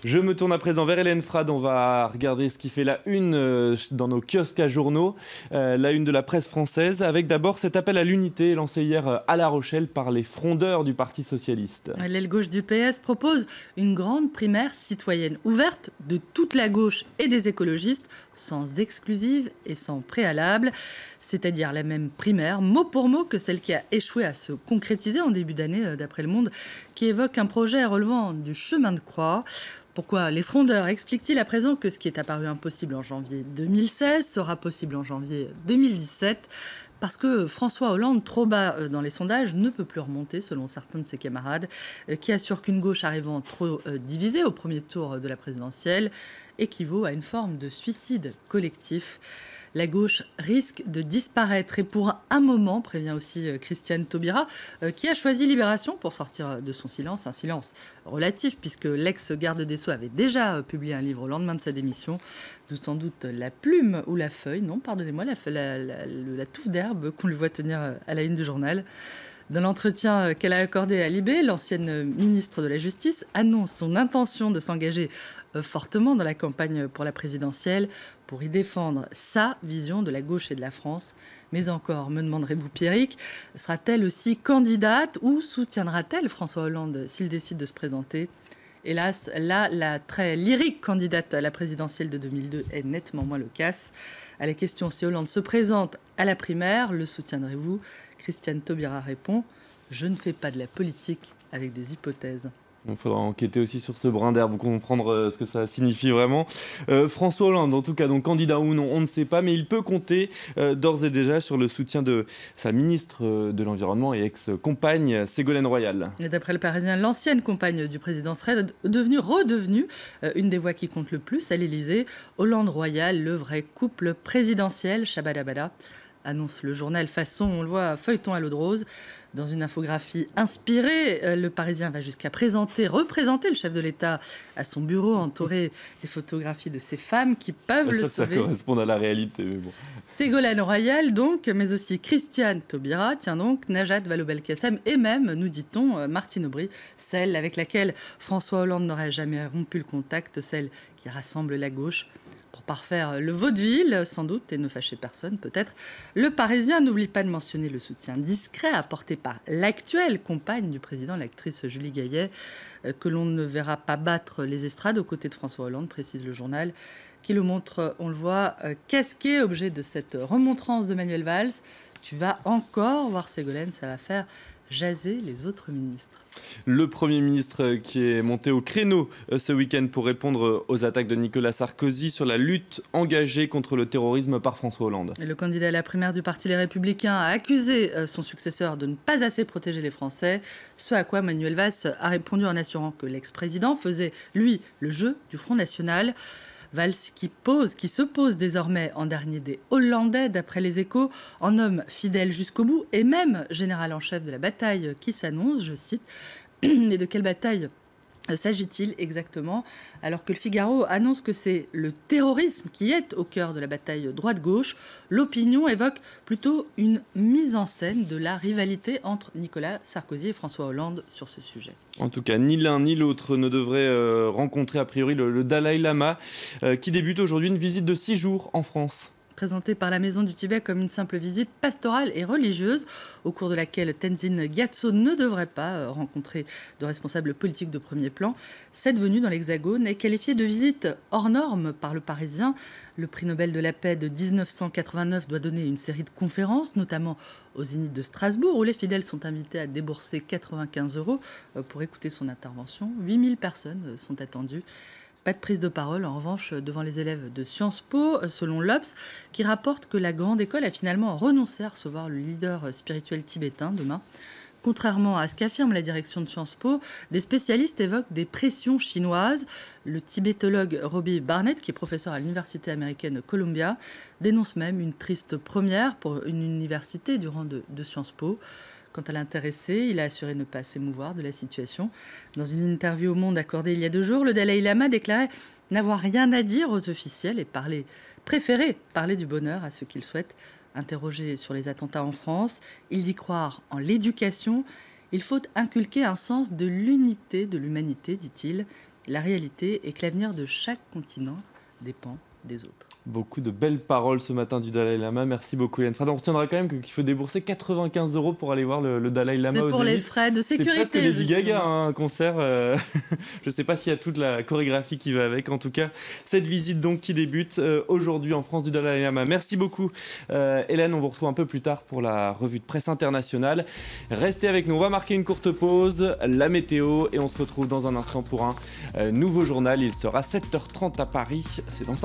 Je me tourne à présent vers Hélène Frade. On va regarder ce qui fait la une dans nos kiosques à journaux, la une de la presse française, avec d'abord cet appel à l'unité lancé hier à La Rochelle par les frondeurs du Parti socialiste. L'aile gauche du PS propose une grande primaire citoyenne ouverte de toute la gauche et des écologistes, sans exclusive et sans préalable, c'est-à-dire la même primaire, mot pour mot, que celle qui a échoué à se concrétiser en début d'année, d'après Le Monde, qui évoque un projet relevant du chemin de croix. Pourquoi les frondeurs expliquent-ils à présent que ce qui est apparu impossible en janvier 2016 sera possible en janvier 2017 ? Parce que François Hollande, trop bas dans les sondages, ne peut plus remonter, selon certains de ses camarades, qui assurent qu'une gauche arrivant trop divisée au premier tour de la présidentielle équivaut à une forme de suicide collectif. La gauche risque de disparaître et pour un moment, prévient aussi Christiane Taubira, qui a choisi Libération pour sortir de son silence, un silence relatif puisque l'ex-garde des Sceaux avait déjà publié un livre au lendemain de sa démission, d'où sans doute la plume ou la feuille, non pardonnez-moi, la touffe d'herbe qu'on lui voit tenir à la une du journal. Dans l'entretien qu'elle a accordé à Libé, l'ancienne ministre de la Justice annonce son intention de s'engager fortement dans la campagne pour la présidentielle pour y défendre sa vision de la gauche et de la France. Mais encore, me demanderez-vous, Pierrick, sera-t-elle aussi candidate ou soutiendra-t-elle François Hollande s'il décide de se présenter ? Hélas, là, la très lyrique candidate à la présidentielle de 2002 est nettement moins loquace. À la question si Hollande se présente à la primaire, le soutiendrez-vous ? Christiane Taubira répond « Je ne fais pas de la politique avec des hypothèses ». Il faudra enquêter aussi sur ce brin d'herbe pour comprendre ce que ça signifie vraiment. François Hollande, en tout cas, donc candidat ou non, on ne sait pas, mais il peut compter d'ores et déjà sur le soutien de sa ministre de l'Environnement et ex-compagne Ségolène Royal. Et d'après le Parisien, l'ancienne compagne du président serait redevenue une des voix qui compte le plus à l'Élysée. Hollande-Royal, le vrai couple présidentiel, Shabadabada, annonce le journal façon, on le voit, feuilleton à l'eau de rose. Dans une infographie inspirée, le Parisien va jusqu'à représenter le chef de l'État à son bureau, entouré des photographies de ces femmes qui peuvent le sauver. Ça correspond à la réalité, mais bon. Ségolène Royal, donc, mais aussi Christiane Taubira, tiens donc, Najat Vallaud-Belkacem et même, nous dit-on, Martine Aubry, celle avec laquelle François Hollande n'aurait jamais rompu le contact, celle qui rassemble la gauche. Pour parfaire le vaudeville, sans doute, et ne fâcher personne peut-être, le Parisien n'oublie pas de mentionner le soutien discret apporté par l'actuelle compagne du président, l'actrice Julie Gaillet, que l'on ne verra pas battre les estrades aux côtés de François Hollande, précise le journal, qui le montre, on le voit, casqué, objet de cette remontrance de Manuel Valls. Tu vas encore voir Ségolène, ça va faire jaser les autres ministres. Le Premier ministre qui est monté au créneau ce week-end pour répondre aux attaques de Nicolas Sarkozy sur la lutte engagée contre le terrorisme par François Hollande. Et le candidat à la primaire du Parti Les Républicains a accusé son successeur de ne pas assez protéger les Français, ce à quoi Manuel Valls a répondu en assurant que l'ex-président faisait, lui, le jeu du Front National. Valls qui se pose désormais en dernier des Hollandais, d'après les Échos, en homme fidèle jusqu'au bout et même général en chef de la bataille qui s'annonce, je cite. Mais de quelle bataille s'agit-il exactement ? Alors que le Figaro annonce que c'est le terrorisme qui est au cœur de la bataille droite-gauche, l'opinion évoque plutôt une mise en scène de la rivalité entre Nicolas Sarkozy et François Hollande sur ce sujet. En tout cas, ni l'un ni l'autre ne devrait rencontrer a priori le Dalai Lama, qui débute aujourd'hui une visite de 6 jours en France. Présentée par la Maison du Tibet comme une simple visite pastorale et religieuse, au cours de laquelle Tenzin Gyatso ne devrait pas rencontrer de responsables politiques de premier plan. Cette venue dans l'Hexagone est qualifiée de visite hors norme par le Parisien. Le prix Nobel de la paix de 1989 doit donner une série de conférences, notamment au Zénith de Strasbourg, où les fidèles sont invités à débourser 95 € pour écouter son intervention. 8000 personnes sont attendues. Pas de prise de parole, en revanche, devant les élèves de Sciences Po, selon l'Obs, qui rapporte que la grande école a finalement renoncé à recevoir le leader spirituel tibétain demain. Contrairement à ce qu'affirme la direction de Sciences Po, des spécialistes évoquent des pressions chinoises. Le tibétologue Robbie Barnett, qui est professeur à l'université américaine Columbia, dénonce même une triste première pour une université du rang de Sciences Po. Quant à l'intéressé, il a assuré ne pas s'émouvoir de la situation. Dans une interview au Monde accordée il y a 2 jours, le Dalai Lama déclarait n'avoir rien à dire aux officiels et préférer parler du bonheur à ceux qu'il souhaite. Interrogé sur les attentats en France, il dit croire en l'éducation. Il faut inculquer un sens de l'unité de l'humanité, dit-il. La réalité est que l'avenir de chaque continent dépend des autres. Beaucoup de belles paroles ce matin du Dalai Lama. Merci beaucoup, Hélène Frade. On retiendra quand même qu'il faut débourser 95 € pour aller voir le Dalai Lama aux C'est pour les Zénith. frais de sécurité. C'est presque Lady justement. Gaga, un concert. Je ne sais pas s'il y a toute la chorégraphie qui va avec. En tout cas, cette visite donc qui débute aujourd'hui en France du Dalai Lama. Merci beaucoup, Hélène. On vous retrouve un peu plus tard pour la revue de presse internationale. Restez avec nous. On va marquer une courte pause, la météo, et on se retrouve dans un instant pour un nouveau journal. Il sera 7h30 à Paris. C'est dans 5 minutes.